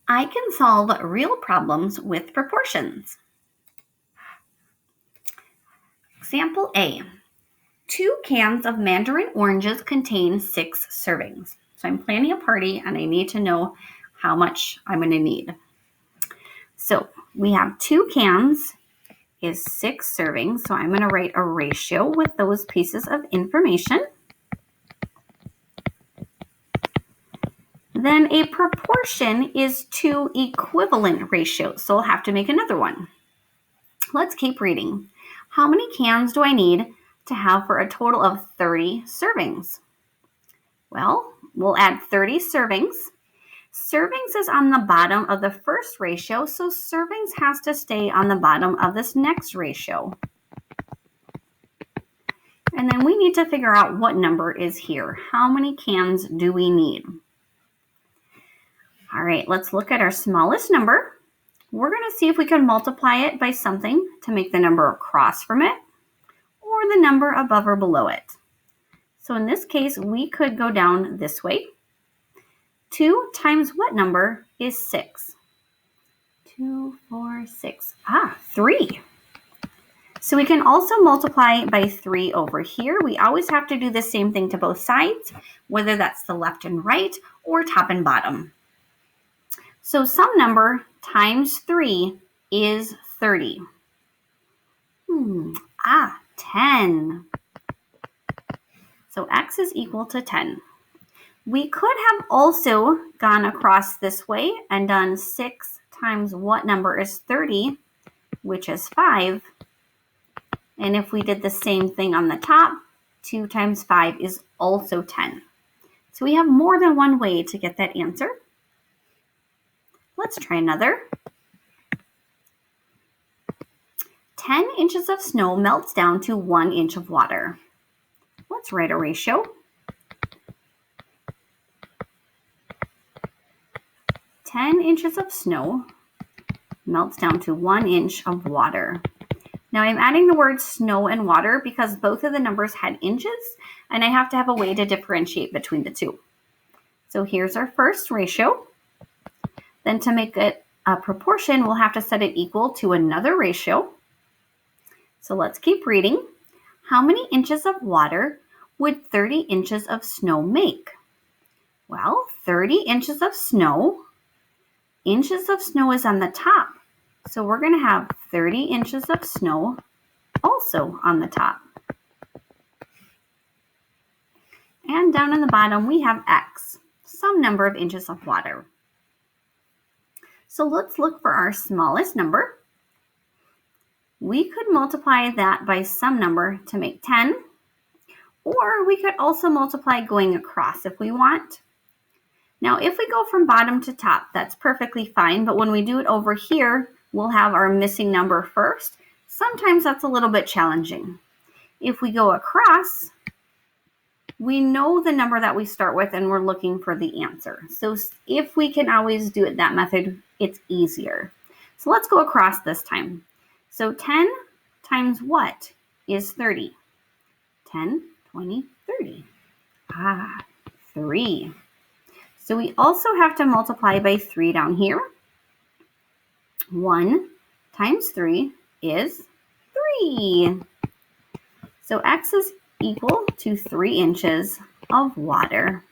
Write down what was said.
I can solve real problems with proportions. Example A. 2 cans of mandarin oranges contain 6 servings. So I'm planning a party and I need to know how much I'm going to need. So we have 2 cans is 6 servings. So I'm going to write a ratio with those pieces of information. Then a proportion is 2 equivalent ratios. So I'll have to make another one. Let's keep reading. How many cans do I need to have for a total of 30 servings? Well, we'll add 30 servings. Servings is on the bottom of the first ratio, so servings has to stay on the bottom of this next ratio. And then we need to figure out what number is here. How many cans do we need? All right, let's look at our smallest number. We're going to see if we can multiply it by something to make the number across from it or the number above or below it. So in this case, we could go down this way. 2 times what number is 6? 2, 4, 6. 3. So we can also multiply by 3 over here. We always have to do the same thing to both sides, whether that's the left and right or top and bottom. So some number times 3 is 30. 10. So x is equal to 10. We could have also gone across this way and done 6 times what number is 30, which is 5. And if we did the same thing on the top, 2 times 5 is also 10. So we have more than one way to get that answer. Let's try another. 10 inches of snow melts down to 1 inch of water. Let's write a ratio. 10 inches of snow melts down to 1 inch of water. Now I'm adding the words snow and water because both of the numbers had inches and I have to have a way to differentiate between the two. So here's our first ratio. Then to make it a proportion, we'll have to set it equal to another ratio. So let's keep reading. How many inches of water would 30 inches of snow make? Well, 30 inches of snow. Inches of snow is on the top. So we're going to have 30 inches of snow also on the top. And down in the bottom, we have x, some number of inches of water. So let's look for our smallest number. We could multiply that by some number to make 10, or we could also multiply going across if we want. Now, if we go from bottom to top, that's perfectly fine, but when we do it over here, we'll have our missing number first. Sometimes that's a little bit challenging. If we go across, we know the number that we start with and we're looking for the answer. So if we can always do it that method, it's easier. So let's go across this time. So 10 times what is 30? 10, 20, 30. 3. So we also have to multiply by 3 down here. 1 times 3 is 3. So x is equal to 3 inches of water.